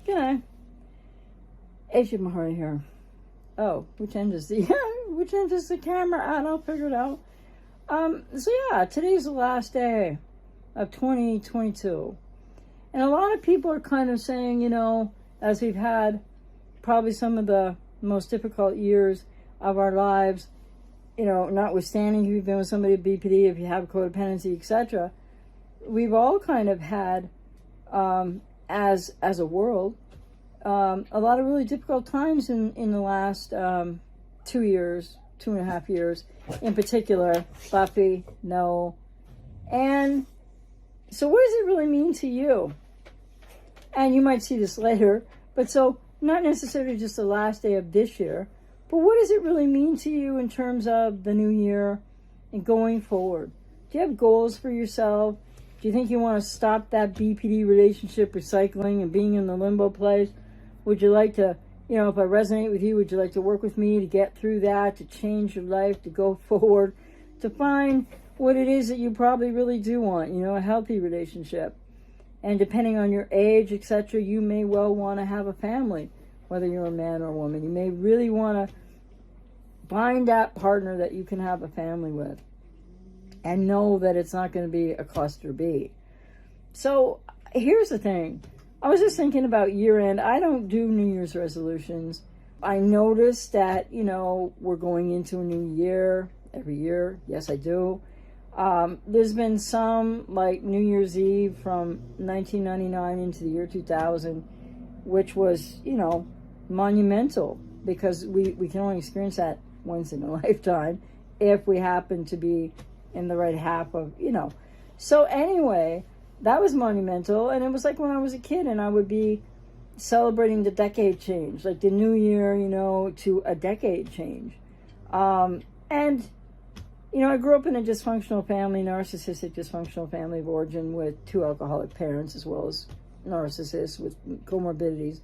G'day. Ajmahari here. Oh, which end is the camera at? I'll figure it out. So yeah, today's the last day of 2022. And a lot of people are kind of saying, as we've had probably some of the most difficult years of our lives, notwithstanding if you've been with somebody with BPD, if you have codependency, etc., we've all kind of had, as a world, a lot of really difficult times in the last 2.5 years, in particular. Buffy, no. And so what does it really mean to you? And you might see this later, but so not necessarily just the last day of this year, but what does it really mean to you in terms of the new year and going forward? Do you have goals for yourself? Do you think you want to stop that BPD relationship recycling and being in the limbo place? Would you like to, if I resonate with you, would you like to work with me to get through that, to change your life, to go forward, to find what it is that you probably really do want, a healthy relationship? And depending on your age, etc., you may well want to have a family, whether you're a man or a woman. You may really want to find that partner that you can have a family with and know that it's not going to be a cluster B. So here's the thing. I was just thinking about year end. I don't do New Year's resolutions. I noticed that, we're going into a new year every year. Yes, I do. There's been some, like New Year's Eve from 1999 into the year 2000, which was, monumental, because we can only experience that once in a lifetime if we happen to be in the right half of, So anyway, that was monumental, and it was like when I was a kid and I would be celebrating the decade change, like the new year, to a decade change. And I grew up in a dysfunctional family, narcissistic dysfunctional family of origin with 2 alcoholic parents, as well as narcissists with comorbidities.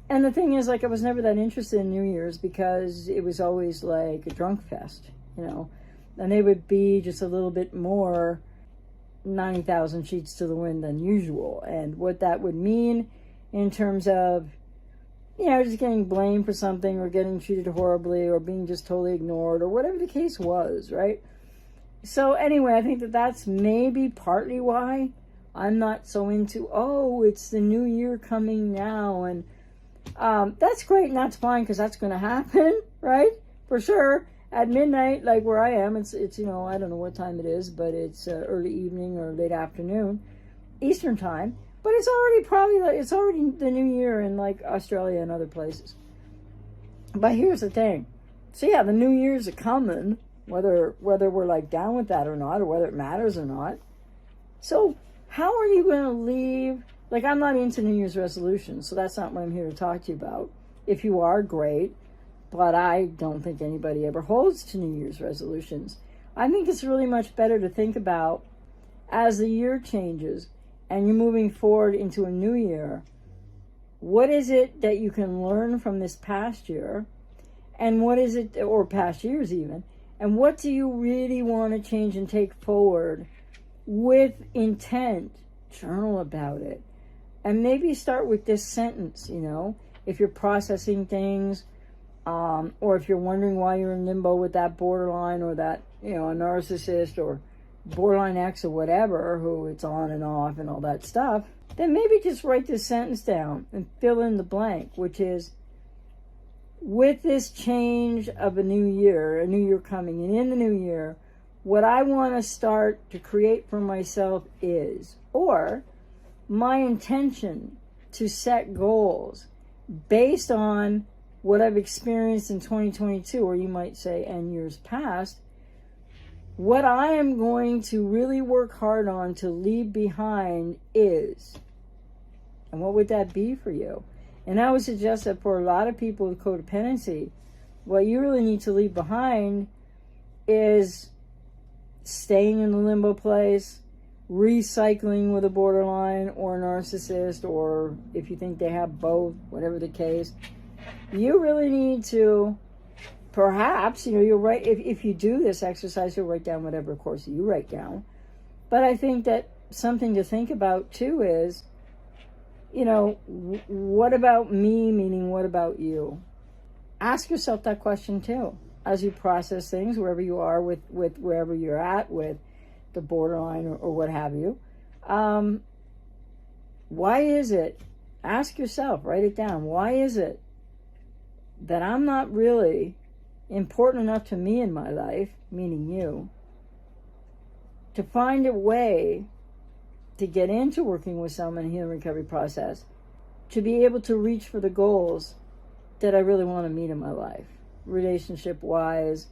And the thing is, I was never that interested in New Year's because it was always like a drunk fest, and they would be just a little bit more 90,000 sheets to the wind than usual. And what that would mean in terms of, just getting blamed for something or getting treated horribly or being just totally ignored or whatever the case was, right? So anyway, I think that's maybe partly why I'm not so into, it's the new year coming now. And that's great and that's fine, because that's going to happen, right? For sure. At midnight, like where I am, it's I don't know what time it is, but it's early evening or late afternoon, Eastern time. But it's already the new year in like Australia and other places. But here's the thing. So yeah, the new year's are coming, whether we're like down with that or not, or whether it matters or not. So how are you going to leave? Like, I'm not into New Year's resolutions, so that's not what I'm here to talk to you about. If you are, great. But I don't think anybody ever holds to New Year's resolutions. I think it's really much better to think about, as the year changes and you're moving forward into a new year, what is it that you can learn from this past year? And what is it, or past years even, and what do you really want to change and take forward with intent? Journal about it. And maybe start with this sentence, if you're processing things, or if you're wondering why you're in limbo with that borderline or that, a narcissist or borderline X or whatever, who it's on and off and all that stuff, then maybe just write this sentence down and fill in the blank, which is, with this change of a new year coming, and in the new year, what I want to start to create for myself is, or my intention to set goals based on what I've experienced in 2022, or you might say, and years past, what I am going to really work hard on to leave behind is, and what would that be for you? And I would suggest that for a lot of people with codependency, what you really need to leave behind is staying in the limbo place, recycling with a borderline or a narcissist, or if you think they have both, whatever the case. You really need to, perhaps, you'll write, if you do this exercise, you'll write down whatever, of course, you write down. But I think that something to think about too is, what about me, meaning what about you? Ask yourself that question too as you process things wherever you are with wherever you're at with the borderline or what have you. Why is it? Ask yourself, write it down. Why is it that I'm not really important enough to me in my life, meaning you, to find a way to get into working with someone in the healing recovery process, to be able to reach for the goals that I really want to meet in my life, relationship-wise,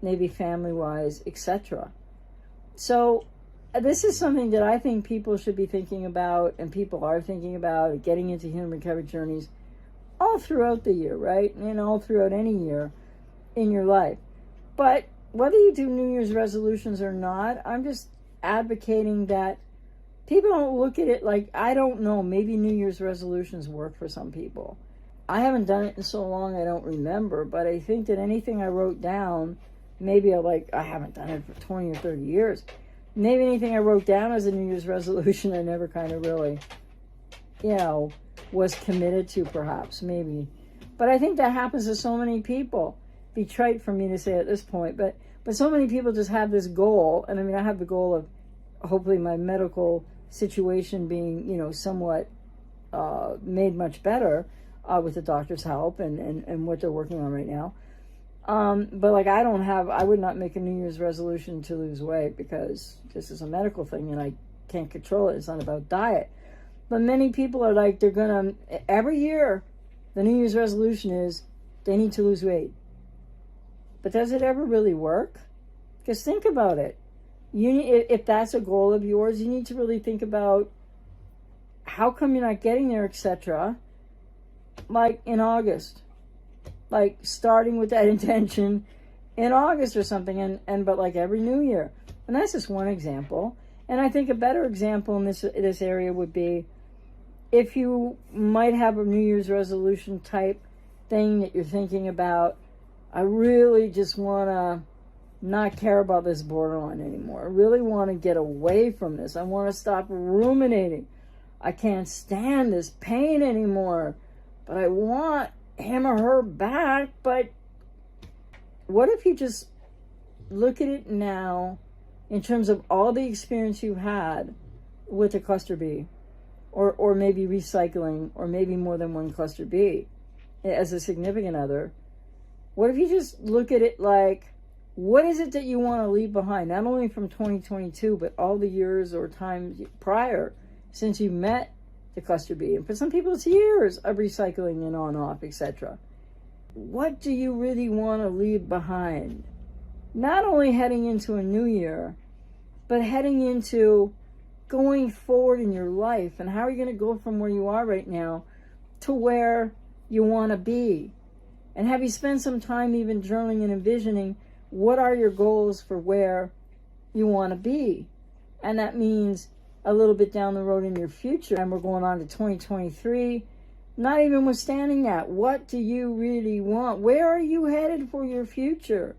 maybe family-wise, etc. So this is something that I think people should be thinking about, and people are thinking about, getting into healing recovery journeys all throughout the year, right? And all throughout any year in your life. But whether you do New Year's resolutions or not, I'm just advocating that people don't look at it like, I don't know, maybe New Year's resolutions work for some people. I haven't done it in so long I don't remember, but I think that anything I wrote down, maybe I haven't done it for 20 or 30 years. Maybe anything I wrote down as a New Year's resolution I never kind of really, was committed to, perhaps, maybe. But I think that happens to so many people. Be trite for me to say at this point, but so many people just have this goal, and I have the goal of hopefully my medical situation being, somewhat made much better with the doctor's help and what they're working on right now. But I would not make a New Year's resolution to lose weight, because this is a medical thing and I can't control it. It's not about diet. But many people are like, every year, the New Year's resolution is they need to lose weight. But does it ever really work? Because think about it. If that's a goal of yours, you need to really think about how come you're not getting there, etc. Like in August. Like starting with that intention in August or something, but like every New Year. And that's just one example. And I think a better example in this area would be if you might have a New Year's resolution type thing that you're thinking about. I really just want to not care about this borderline anymore. I really want to get away from this. I want to stop ruminating. I can't stand this pain anymore. But I want him or her back. But what if you just look at it now in terms of all the experience you've had with a cluster B, or maybe recycling, or maybe more than one cluster B as a significant other? What if you just look at it like, what is it that you want to leave behind? Not only from 2022, but all the years or times prior since you met the cluster B. And for some people, it's years of recycling and on-off, etc. What do you really want to leave behind? Not only heading into a new year, but heading into going forward in your life. And how are you going to go from where you are right now to where you want to be? And have you spent some time even journaling and envisioning what are your goals for where you want to be? And that means a little bit down the road in your future. And we're going on to 2023. Not even withstanding that, what do you really want? Where are you headed for your future?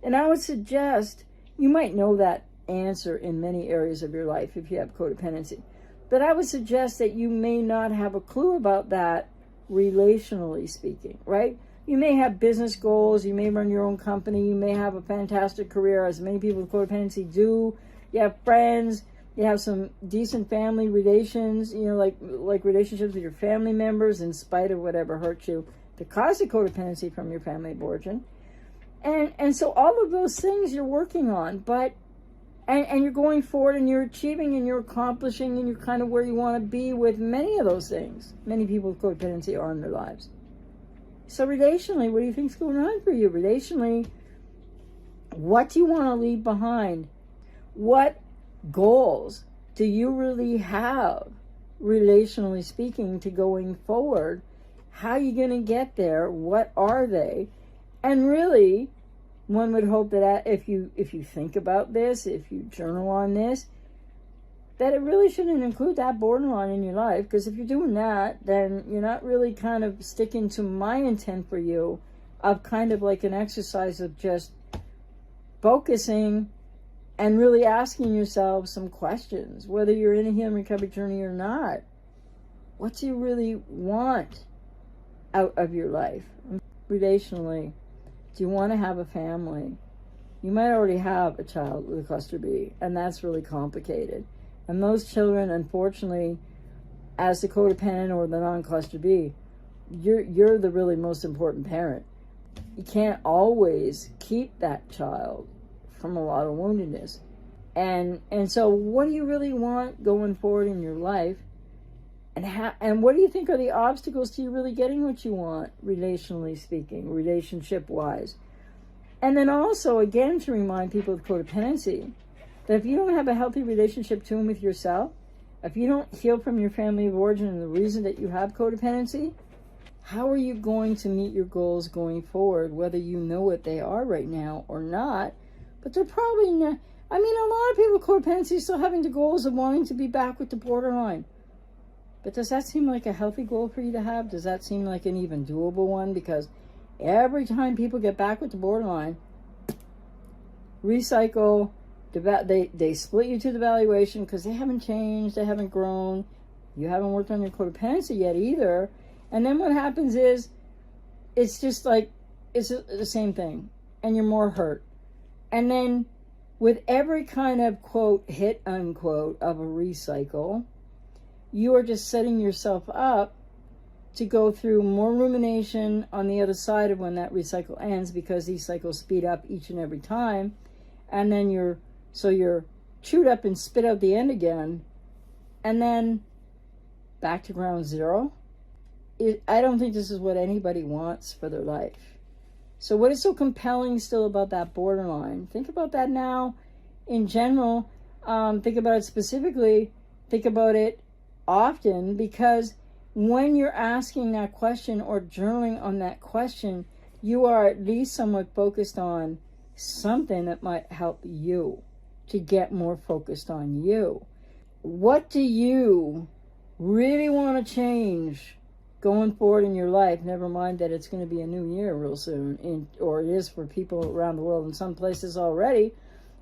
And I would suggest, you might know that answer in many areas of your life if you have codependency. But I would suggest that you may not have a clue about that relationally speaking, right? You may have business goals, you may run your own company, you may have a fantastic career, as many people with codependency do. You have friends, you have some decent family relations, like relationships with your family members in spite of whatever hurt you to cause the codependency from your family of origin. And so all of those things you're working on, but and you're going forward and you're achieving and you're accomplishing and you're kind of where you want to be with many of those things. Many people with codependency are in their lives. So relationally, what do you think's going on for you? Relationally, what do you want to leave behind? What goals do you really have, relationally speaking, to going forward? How are you going to get there? What are they? And really, one would hope that if you think about this, if you journal on this, that it really shouldn't include that borderline in your life. Because if you're doing that, then you're not really kind of sticking to my intent for you of kind of like an exercise of just focusing and really asking yourself some questions, whether you're in a healing recovery journey or not. What do you really want out of your life? Relationally, do you want to have a family? You might already have a child with a cluster B, and that's really complicated. And those children, unfortunately, as the codependent or the non-cluster B, you're the really most important parent. You can't always keep that child from a lot of woundedness. And so what do you really want going forward in your life? And what do you think are the obstacles to you really getting what you want, relationally speaking, relationship-wise? And then also, again, to remind people with codependency, that if you don't have a healthy relationship to and with yourself, if you don't heal from your family of origin and the reason that you have codependency, how are you going to meet your goals going forward, whether you know what they are right now or not? But they're probably not. I mean, a lot of people with codependency still having the goals of wanting to be back with the borderline. But does that seem like a healthy goal for you to have? Does that seem like an even doable one? Because every time people get back with the borderline, recycle, they split you to the valuation because they haven't changed, they haven't grown, you haven't worked on your codependency yet either. And then what happens is, it's just like, it's the same thing, and you're more hurt. And then with every kind of, quote, hit, unquote, of a recycle, you are just setting yourself up to go through more rumination on the other side of when that recycle ends, because these cycles speed up each and every time. And then you're chewed up and spit out the end again, and then back to ground zero. I don't think this is what anybody wants for their life. So what is so compelling still about that borderline? Think about that now in general. Think about it specifically. Think about it often, because when you're asking that question or journaling on that question, you are at least somewhat focused on something that might help you to get more focused on you. What do you really want to change going forward in your life? Never mind that it's going to be a new year real soon, or it is for people around the world in some places already.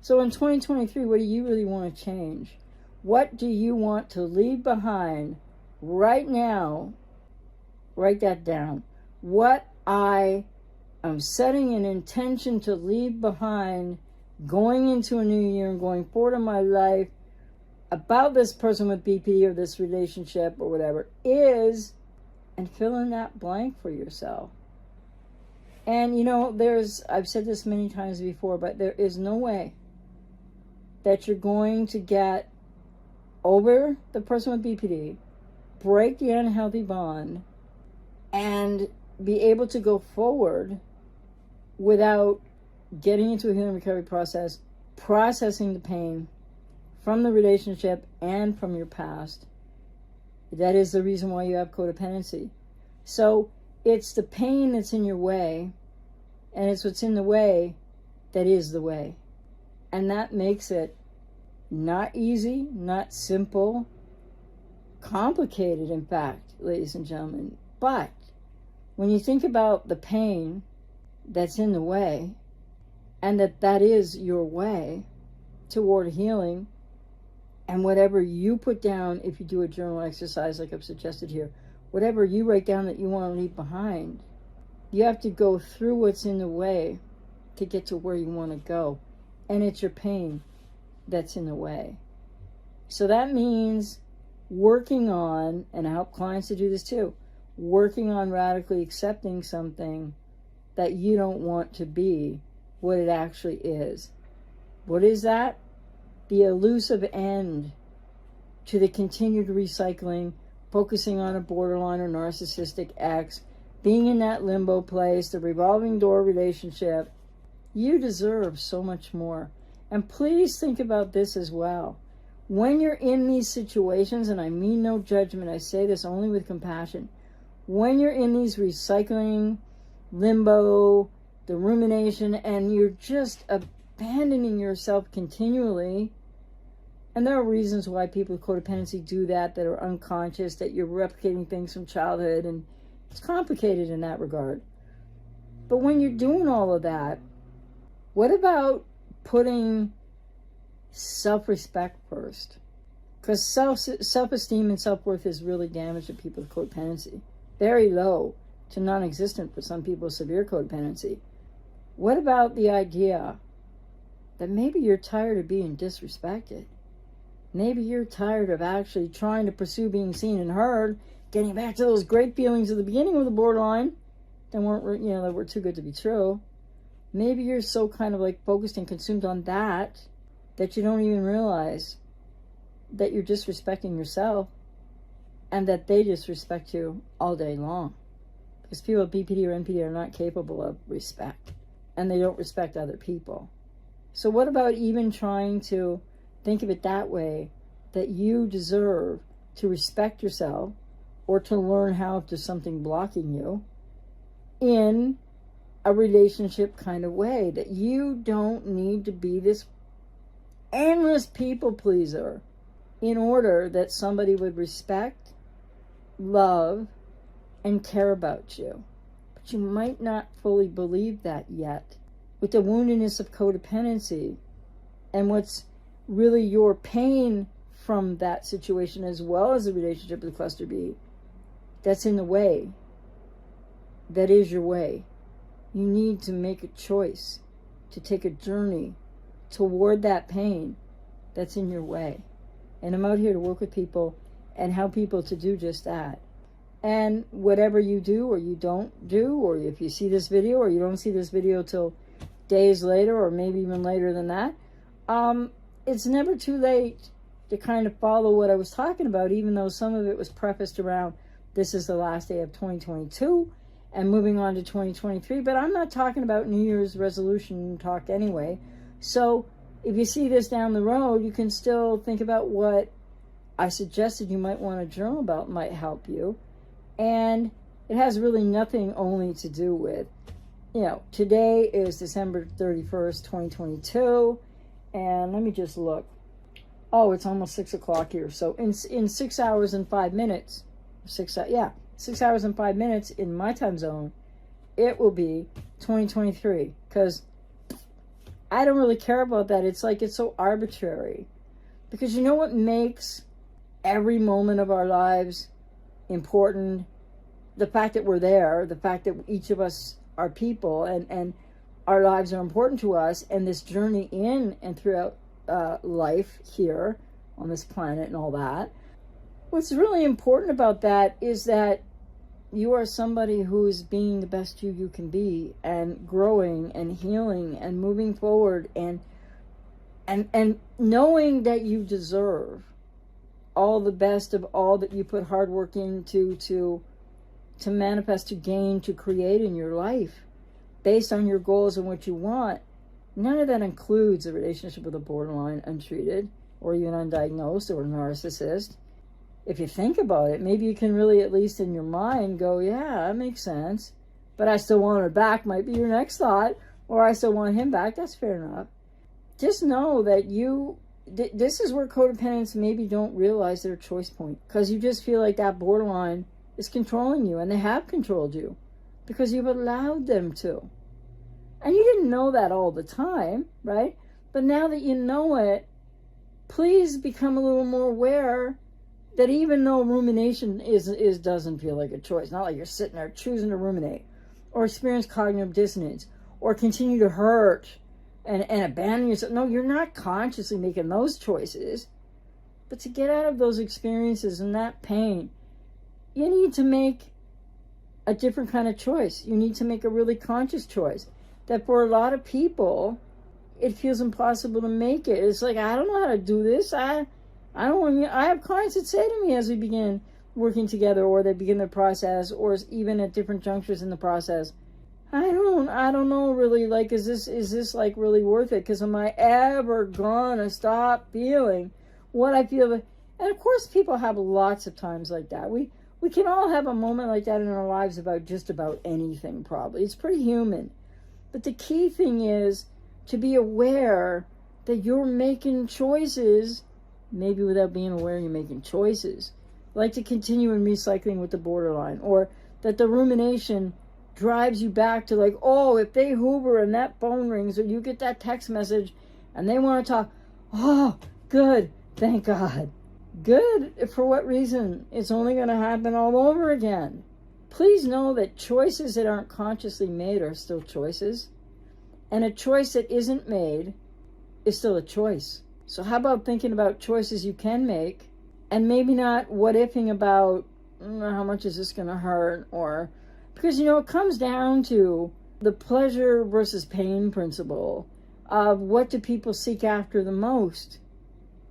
So in 2023, what do you really want to change? What do you want to leave behind right now? Write that down. What I am setting an intention to leave behind going into a new year and going forward in my life about this person with BPD or this relationship or whatever is, and fill in that blank for yourself. And I've said this many times before, but there is no way that you're going to get over the person with BPD, break the unhealthy bond, and be able to go forward without getting into a healing recovery process, processing the pain from the relationship and from your past. That is the reason why you have codependency. So it's the pain that's in your way, and it's what's in the way that is the way. And that makes it not easy, not simple, complicated, in fact, ladies and gentlemen. But when you think about the pain that's in the way, and that is your way toward healing, and whatever you put down, if you do a journal exercise like I've suggested here, whatever you write down that you want to leave behind, you have to go through what's in the way to get to where you want to go. And it's your pain that's in the way. So that means working on, and I help clients to do this too, working on radically accepting something that you don't want to be what it actually is. What is that? The elusive end to the continued recycling, focusing on a borderline or narcissistic ex, being in that limbo place, the revolving door relationship. You deserve so much more. And please think about this as well. When you're in these situations, and I mean no judgment, I say this only with compassion. When you're in these recycling, limbo, the rumination, and you're just abandoning yourself continually, and there are reasons why people with codependency do that are unconscious, that you're replicating things from childhood, and it's complicated in that regard. But when you're doing all of that, what about putting self-respect first? Because self-esteem and self-worth is really damaged to people with codependency. Very low to non-existent for some people with severe codependency. What about the idea that maybe you're tired of being disrespected? Maybe you're tired of actually trying to pursue being seen and heard, getting back to those great feelings at the beginning of the borderline that were too good to be true. Maybe you're so kind of like focused and consumed on that you don't even realize that you're disrespecting yourself and that they disrespect you all day long. Because people with BPD or NPD are not capable of respect, and they don't respect other people. So what about even trying to think of it that way, that you deserve to respect yourself or to learn how if there's something blocking you in a relationship kind of way, that you don't need to be this endless people pleaser in order that somebody would respect, love, and care about you. But you might not fully believe that yet. With the woundedness of codependency and what's really your pain from that situation, as well as the relationship with cluster B, that's in the way. That is your way. You need to make a choice to take a journey toward that pain that's in your way. And I'm out here to work with people and help people to do just that. And whatever you do or you don't do, or if you see this video or you don't see this video till days later, or maybe even later than that, it's never too late to kind of follow what I was talking about, even though some of it was prefaced around this is the last day of 2022 and moving on to 2023. But I'm not talking about New Year's resolution talk anyway. So if you see this down the road, you can still think about what I suggested you might want to journal about, might help you. And it has really nothing only to do with, today is December 31st, 2022. And let me just look. Oh, it's almost 6 o'clock here. So in 6 hours and 5 minutes, 6 hours and 5 minutes in my time zone, it will be 2023. Because I don't really care about that. It's like it's so arbitrary. Because you know what makes every moment of our lives important? The fact that we're there, the fact that each of us are people and our lives are important to us, and this journey in and throughout life here on this planet and all that. What's really important about that is that you are somebody who's being the best you can be, and growing and healing and moving forward, and knowing that you deserve all the best of all that you put hard work into to manifest, to gain, to create in your life based on your goals and what you want. None of that includes a relationship with a borderline untreated or even undiagnosed or a narcissist. If you think about it, maybe you can really, at least in your mind, go, yeah, that makes sense. But I still want her back might be your next thought. Or I still want him back. That's fair enough. Just know that this is where codependents maybe don't realize their choice point. Because you just feel like that borderline is controlling you. And they have controlled you. Because you've allowed them to. And you didn't know that all the time, right? But now that you know it, please become a little more aware that even though rumination doesn't feel like a choice, not like you're sitting there choosing to ruminate or experience cognitive dissonance or continue to hurt and abandon yourself. No, you're not consciously making those choices. But to get out of those experiences and that pain, you need to make a different kind of choice. You need to make a really conscious choice. That for a lot of people, it feels impossible to make it. It's like, I don't know how to do this. I have clients that say to me as we begin working together, or they begin their process, or even at different junctures in the process, I don't know really, like, is this like really worth it? Because am I ever gonna stop feeling what I feel? And of course, people have lots of times like that. We can all have a moment like that in our lives about just about anything, probably. It's pretty human. But the key thing is to be aware that you're making choices, maybe without being aware you're making choices, like to continue in recycling with the borderline, or that the rumination drives you back to like, oh, if they hoover and that phone rings or you get that text message and they want to talk, oh, good, thank God. Good. For what reason? It's only going to happen all over again. Please know that choices that aren't consciously made are still choices. And a choice that isn't made is still a choice. So how about thinking about choices you can make, and maybe not what-ifing about how much is this going to hurt, or because, it comes down to the pleasure versus pain principle of what do people seek after the most.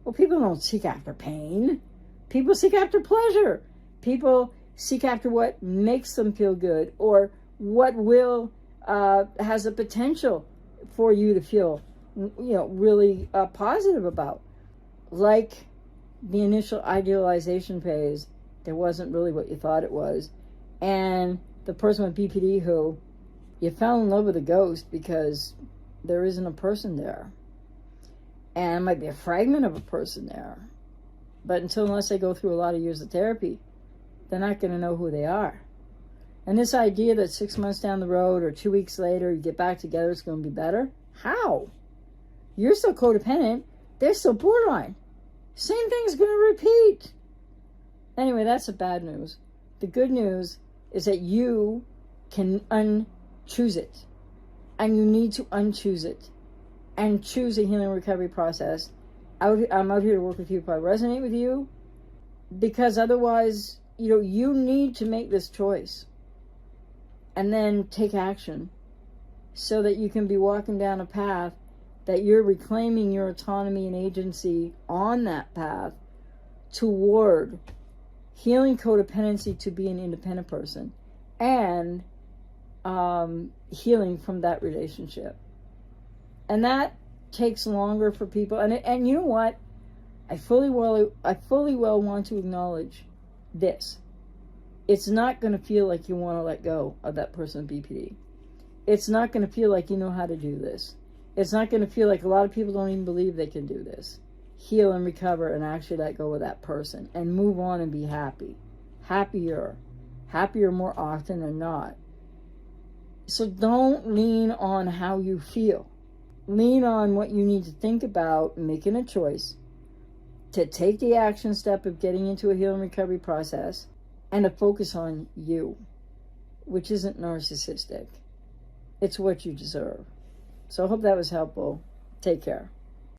Well, people don't seek after pain. People seek after pleasure. People seek after what makes them feel good, or what has the potential for you to feel, really positive about. Like the initial idealization phase that wasn't really what you thought it was, and the person with BPD who you fell in love with a ghost because there isn't a person there, and it might be a fragment of a person there, but unless they go through a lot of years of therapy, they're not going to know who they are. And this idea that 6 months down the road or 2 weeks later you get back together, it's going to be better. How? You're still codependent. They're still borderline. Same thing's going to repeat. Anyway, that's the bad news. The good news is that you can unchoose it. And you need to unchoose it. And choose a healing recovery process. I'm out here to work with you if I resonate with you. Because otherwise, you need to make this choice. And then take action. So that you can be walking down a path that you're reclaiming your autonomy and agency on that path toward healing codependency to be an independent person, and healing from that relationship. And that takes longer for people. And you know what? I fully well want to acknowledge this. It's not going to feel like you want to let go of that person with BPD. It's not going to feel like you know how to do this. It's not going to feel like a lot of people don't even believe they can do this. Heal and recover and actually let go of that person and move on and be happy. Happier more often than not. So don't lean on how you feel. Lean on what you need to think about, making a choice to take the action step of getting into a healing recovery process, and to focus on you, which isn't narcissistic. It's what you deserve. So I hope that was helpful. Take care.